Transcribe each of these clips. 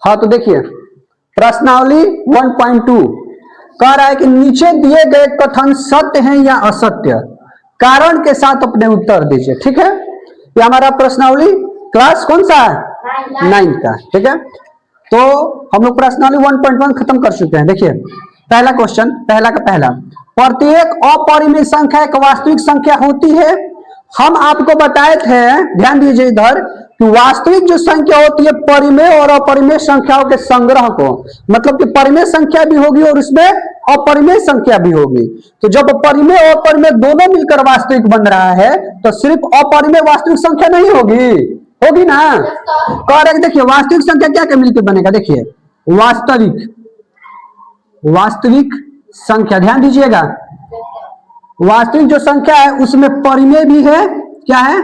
हाँ तो देखिए प्रश्नावली 1.2 कह रहा है कि नीचे दिए गए कथन सत्य हैं या असत्य, कारण के साथ अपने उत्तर दीजिए। ठीक है, ये हमारा प्रश्नावली क्लास कौन सा है, 9 का। ठीक है, तो हम लोग प्रश्नावली 1.1 खत्म कर चुके हैं। देखिए पहला क्वेश्चन, पहला का पहला, प्रत्येक अपरिमेय संख्या एक वास्तविक संख्या होती है। हम आपको बताए थे, ध्यान दीजिए इधर, कि वास्तविक जो संख्या होती है परिमेय और अपरिमेय संख्याओं के संग्रह को, मतलब कि परिमेय संख्या भी होगी और उसमें अपरिमेय संख्या भी होगी। तो जब परिमेय और अपरिमेय दोनों मिलकर वास्तविक बन रहा है तो सिर्फ अपरिमेय वास्तविक संख्या नहीं होगी, होगी ना। कह रहे देखिए वास्तविक संख्या क्या क्या मिलकर बनेगा, देखिए वास्तविक, वास्तविक संख्या, ध्यान दीजिएगा, वास्तविक जो संख्या है उसमें परिमेय भी है, क्या है,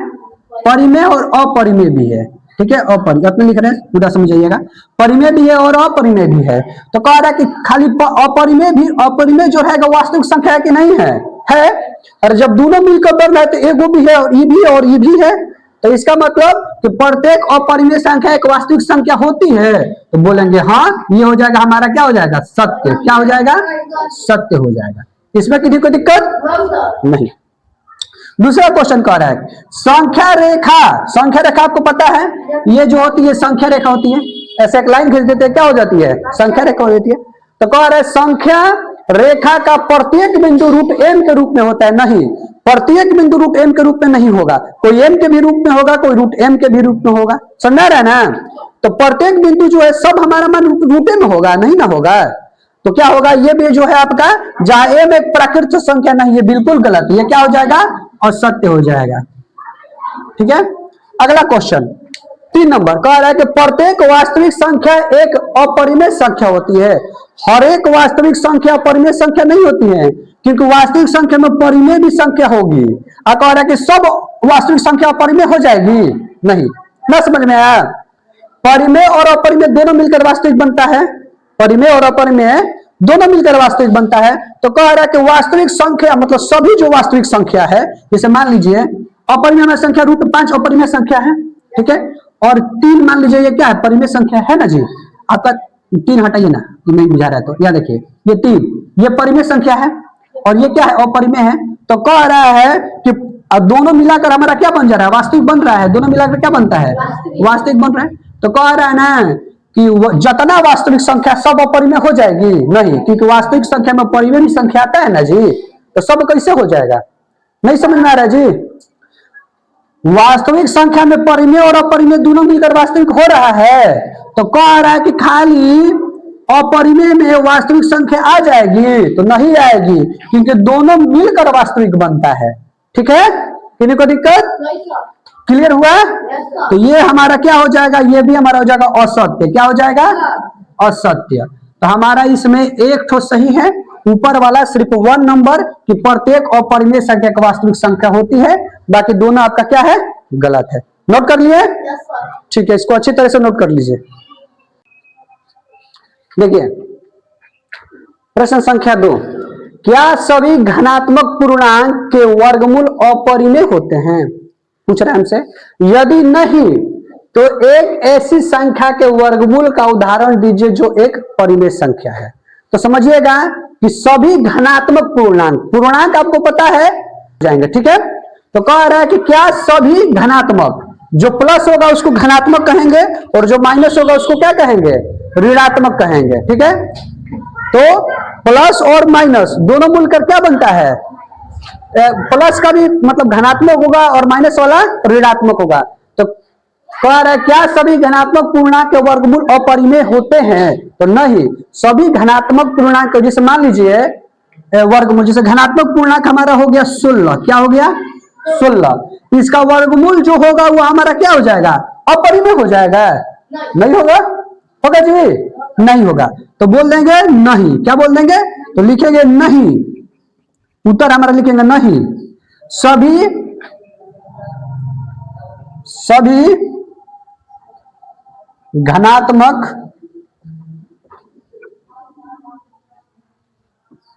परिमेय और अपरिमेय भी है। ठीक है, अपरिमेय अपने लिख रहे हैं, पूरा समझिएगा, परिमेय भी है और अपरिमेय भी है। तो कह रहा है कि खाली अपरिमेय भी, अपरिमेय जो है वास्तविक संख्या है कि नहीं है, है। और जब दोनों मिलकर बन रहा है तो एगो भी है और ई भी और ई भी है, तो इसका मतलब कि प्रत्येक अपरिमेय संख्या एक वास्तविक संख्या होती है। तो बोलेंगे हाँ, ये हो जाएगा हमारा, क्या हो जाएगा, सत्य। क्या हो जाएगा, सत्य हो जाएगा। इसमें किसी को दिक्कत नहीं। दूसरा क्वेश्चन कह रहा है संख्या रेखा, संख्या रेखा आपको पता है ये जो होती है संख्या रेखा होती है, ऐसे एक लाइन खींच देते हैं, क्या हो जाती है, संख्या रेखा हो जाती है। तो कह रहा है संख्या रेखा का प्रत्येक बिंदु रूट m के रूप में होता है। नहीं, प्रत्येक बिंदु रूट m के रूप में नहीं होगा, कोई m के भी रूप में होगा, कोई रूट m के भी रूप में होगा, समझा रहा है ना। तो प्रत्येक बिंदु जो है सब हमारा मान रूट m होगा, नहीं ना होगा। तो क्या होगा, ये भी जो है आपका, जहां m एक प्राकृत संख्या नहीं है, बिल्कुल गलत, ये क्या हो जाएगा, असत्य हो जाएगा। ठीक है, अगला क्वेश्चन 3 नंबर कह रहा है कि प्रत्येक वास्तविक संख्या एक अपरिमेय संख्या होती है। हर एक वास्तविक संख्या अपरिमेय संख्या नहीं होती है, क्योंकि वास्तविक संख्या में परिमेय भी संख्या होगी। और कह रहा है कि सब वास्तविक संख्या अपरिमेय हो जाएगी, नहीं ना, समझ में आया। परिमेय और अपरिमेय दोनों मिलकर वास्तविक बनता है, परिमेय और अपरिमेय दोनों मिलकर वास्तविक बनता है। तो कह रहा है कि वास्तविक संख्या मतलब सभी जो वास्तविक संख्या है, जैसे मान लीजिए अपरिमेय में संख्या √5 अपरिमेय संख्या है, ठीक है, और 3 मान लीजिए ये क्या है, परिमेय संख्या है ना जी। आपका 3 हटाइए ना, ये नहीं बुझा रहा है, तो यह देखिए ये 3, ये परिमेय संख्या है और ये क्या है, अपरिमेय है। तो कह रहा है कि दोनों मिलाकर हमारा क्या बन जा रहा है, वास्तविक बन रहा है, दोनों मिलाकर क्या बनता है, वास्तविक बन रहा है। तो कह रहा है ना कि जितना वास्तविक संख्या सब अपरिमेय हो जाएगी, नहीं, क्योंकि वास्तविक संख्या में परिमेय भी संख्या आता है ना जी, तो सब कैसे हो जाएगा, नहीं समझ में आ रहा है जी। वास्तविक संख्या में परिमेय और अपरिमेय दोनों मिलकर वास्तविक हो रहा है। तो कह रहा है कि खाली अपरिमेय में वास्तविक संख्या आ जाएगी, तो नहीं आएगी, क्योंकि दोनों मिलकर वास्तविक बनता है। ठीक है, किसी को दिक्कत, क्लियर हुआ। तो ये हमारा क्या हो जाएगा, ये भी हमारा हो जाएगा असत्य। क्या हो जाएगा, असत्य। तो हमारा इसमें एक ठो सही है, ऊपर वाला सिर्फ 1 नंबर कि प्रत्येक अपरिमेय संख्या एक वास्तविक संख्या होती है, बाकी दोनों आपका क्या है, गलत है। नोट कर लिए, ठीक है, इसको अच्छी तरह से नोट कर लीजिए। देखिए प्रश्न संख्या 2, क्या सभी धनात्मक पूर्णांक के वर्गमूल अपरिमेय होते हैं, पूछ रहे हैं हमसे। यदि नहीं तो एक ऐसी संख्या के वर्गमूल का उदाहरण दीजिए जो एक परिमेय संख्या है। तो समझिएगा कि सभी धनात्मक पूर्णांक, पूर्णांक आपको पता है जाएंगे, ठीक है। तो कह रहा है कि क्या सभी धनात्मक, जो प्लस होगा उसको धनात्मक कहेंगे और जो माइनस होगा उसको क्या कहेंगे, ऋणात्मक कहेंगे। ठीक है, तो प्लस और माइनस दोनों मिलकर क्या बनता है, प्लस का भी मतलब धनात्मक होगा और माइनस वाला ऋणात्मक होगा। तो कह रहा है क्या सभी धनात्मक पूर्णांक के वर्गमूल अपरिमेय होते हैं, तो नहीं, सभी धनात्मक पूर्णांक, जैसे मान लीजिए वर्गमूल, जैसे धनात्मक पूर्णांक हमारा हो गया 16, क्या हो गया 16, इसका वर्गमूल जो होगा वो हमारा क्या हो जाएगा, अपरिमेय हो जाएगा, नहीं होगा, होगा जी, नहीं होगा। तो बोल देंगे नहीं, क्या बोल देंगे, तो लिखेंगे नहीं, उत्तर हमारा लिखेंगे नहीं, सभी धनात्मक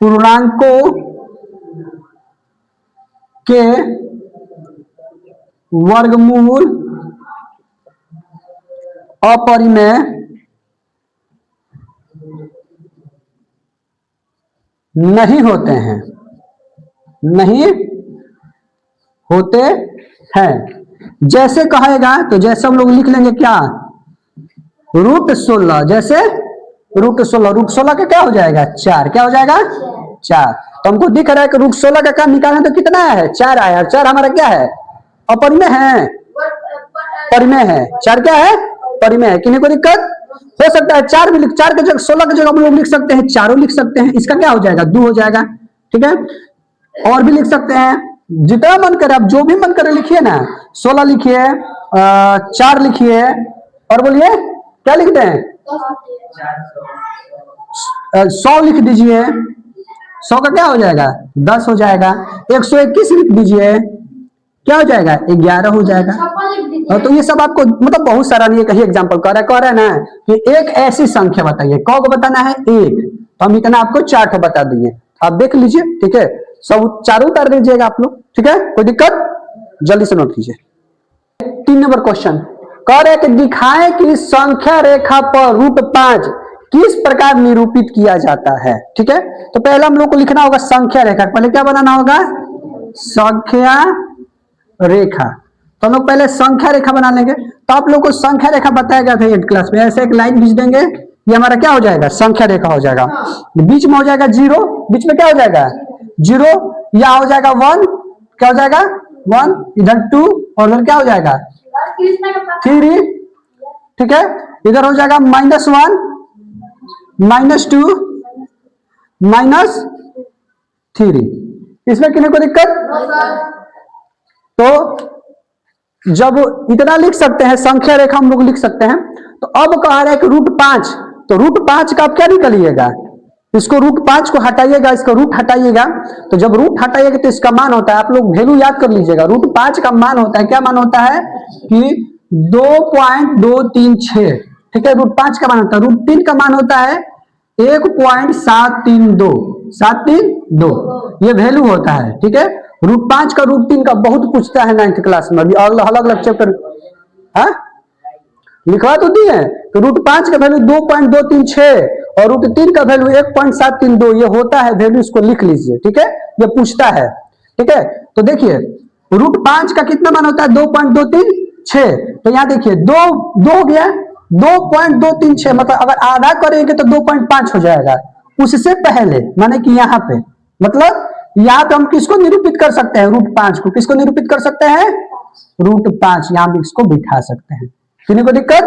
पूर्णांकों के वर्गमूल अपरिमेय नहीं होते हैं, नहीं होते हैं। जैसे कहेगा तो जैसे हम लोग लिख लेंगे क्या, √16। जैसे √16 का क्या हो जाएगा 4, क्या हो जाएगा 4। तो हमको दिख रहा है कि √16 का काम निकालना तो कितना है 4 आया, 4 हमारा क्या है अपरिमेय है, परिमेय है। 4 क्या है परिमेय है। किन्हीं को दिक्कत हो सकता है 4 भी 4 के जगह 16 की जगह हम लोग लिख सकते हैं 4 लिख सकते हैं, इसका क्या हो जाएगा 2 हो जाएगा, ठीक है। और भी लिख सकते हैं, जितना मन करे आप जो भी मन करे लिखिए ना, 16 लिखिए, 4 लिखिए, और बोलिए क्या लिखते हैं 100 लिख दीजिए, 100 का क्या हो जाएगा 10 हो जाएगा। 121 लिख दीजिए, क्या हो जाएगा 11 हो जाएगा। तो ये सब आपको मतलब बहुत सारा नहीं, कहीं एग्जांपल कह रहा है ना कि एक ऐसी संख्या बताइए, कौ को बताना है 1, तो हम इतना आपको 4 को बता दिए, आप देख लीजिए, ठीक है। सब चारों उतार दीजिएगा आप लोग, ठीक है, कोई दिक्कत, जल्दी से नोट कीजिए। 3 नंबर क्वेश्चन कह रहे कि दिखाएं कि संख्या रेखा पर √5 किस प्रकार निरूपित किया जाता है, ठीक है। तो पहले हम लोग को लिखना होगा संख्या रेखा, पहले क्या बनाना होगा संख्या रेखा। तो हम लोग पहले संख्या रेखा बना लेंगे। तो आप लोग को संख्या रेखा बताया गया था 8th क्लास में, ऐसे एक लाइन खींच देंगे, ये हमारा क्या हो जाएगा संख्या रेखा हो जाएगा। बीच में हो जाएगा 0, बीच में क्या हो जाएगा 0, या हो जाएगा 1, क्या हो जाएगा 1, इधर 2 और इधर क्या हो जाएगा 3, ठीक है। इधर हो जाएगा -1, -2, -3। इसमें किन्हीं को दिक्कत, तो जब इतना लिख सकते हैं संख्या रेखा हम लोग लिख सकते हैं। तो अब कह रहे हैं कि √5, तो √5 का आप क्या निकालिएगा, इसको √5 को हटाइएगा, इसका रूट हटाइएगा। तो जब रूट हटाइएगा तो इसका मान होता है, आप लोग वैल्यू याद कर लीजिएगा, √5 का मान होता है, क्या मान होता है कि 2.236, ठीक है। √5 का मान होता है, √3 का मान होता है 1.732, ये वैल्यू होता है, ठीक है। √5 का √3 का बहुत पूछता है 9th क्लास में, अभी अलग अलग चैप्टर लिखवा तो दिए हैं। तो √5 का वैल्यू 2.236 और √3 का वैल्यू 1.732, ये होता है वैल्यू, इसको लिख लीजिए, ठीक है, ये पूछता है, ठीक है। तो देखिए √5 का कितना मान होता है 2.236, तो यहाँ देखिए 2 हो गया, 2.236, मतलब अगर आधा करेंगे तो 2.5 हो जाएगा। उससे पहले माने कि यहाँ पे, मतलब यहाँ पे हम किसको निरूपित कर सकते हैं √5 को, किसको निरूपित कर सकते हैं √5, यहाँ भी इसको बिठा सकते हैं। किसी को दिक्कत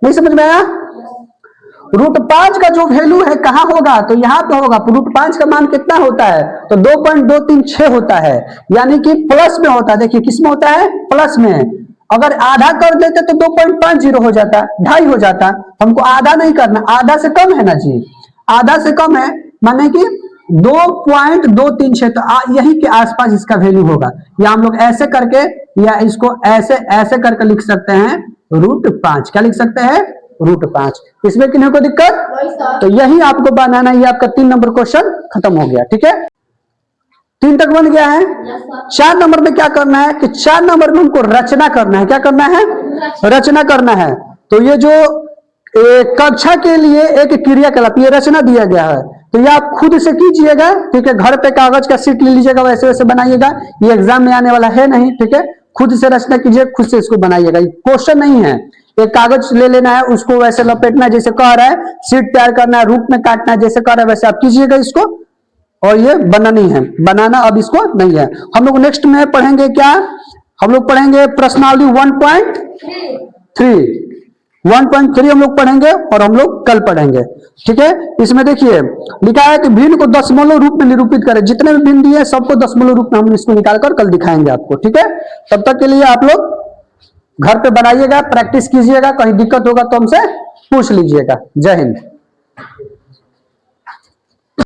नहीं समझ में आया। √5 का जो वैल्यू है कहाँ होगा, तो यहाँ पे होगा। √5 का मान कितना होता है, तो 2.236 होता है, यानी कि प्लस में होता है। देखिए किस में होता है प्लस में, अगर आधा कर देते तो 2.50 हो जाता, 2.5 हो जाता। हमको आधा नहीं करना, आधा से कम है ना जी, आधा से कम है, माने कि 2.236, तो यही के आसपास इसका वैल्यू होगा। या हम लोग ऐसे करके, या इसको ऐसे ऐसे करके लिख सकते हैं √5, क्या लिख सकते हैं √5। इसमें किन्हीं को दिक्कत, तो यही आपको बनाना, ये आपका 3 नंबर क्वेश्चन खत्म हो गया, ठीक है। 3 तक बन गया है। 4 नंबर में क्या करना है कि 4 नंबर में हमको रचना करना है, क्या करना है रचना करना है। तो ये जो कक्षा के लिए एक क्रियाकलाप, ये रचना दिया गया है, तो ये आप खुद से कीजिएगा, ठीक है। घर पे कागज का शीट ले लीजिएगा, वैसे वैसे बनाइएगा, ये एग्जाम में आने वाला है नहीं, ठीक है। खुद से रचना कीजिए, खुद से इसको बनाइएगा, क्वेश्चन नहीं है। एक कागज ले लेना है, उसको वैसे लपेटना है जैसे कह रहा है, शीट तैयार करना है, रूप में काटना है जैसे कह रहा है, वैसे आप कीजिएगा इसको। और ये बनानी है, बनाना अब इसको नहीं है। हम लोग नेक्स्ट में पढ़ेंगे क्या, हम लोग पढ़ेंगे प्रश्नावली 1.3 हम लोग पढ़ेंगे, और हम लोग कल पढ़ेंगे, ठीक है। इसमें देखिए लिखा है कि भिन्न को दशमलव रूप में निरूपित करें, जितने भी भिन्न दिए सबको दशमलव रूप में हम इसको निकालकर कल दिखाएंगे आपको, ठीक है। तब तक के लिए आप लोग घर पे बनाइएगा, प्रैक्टिस कीजिएगा, कहीं दिक्कत होगा तो हमसे पूछ लीजिएगा। जय हिंद।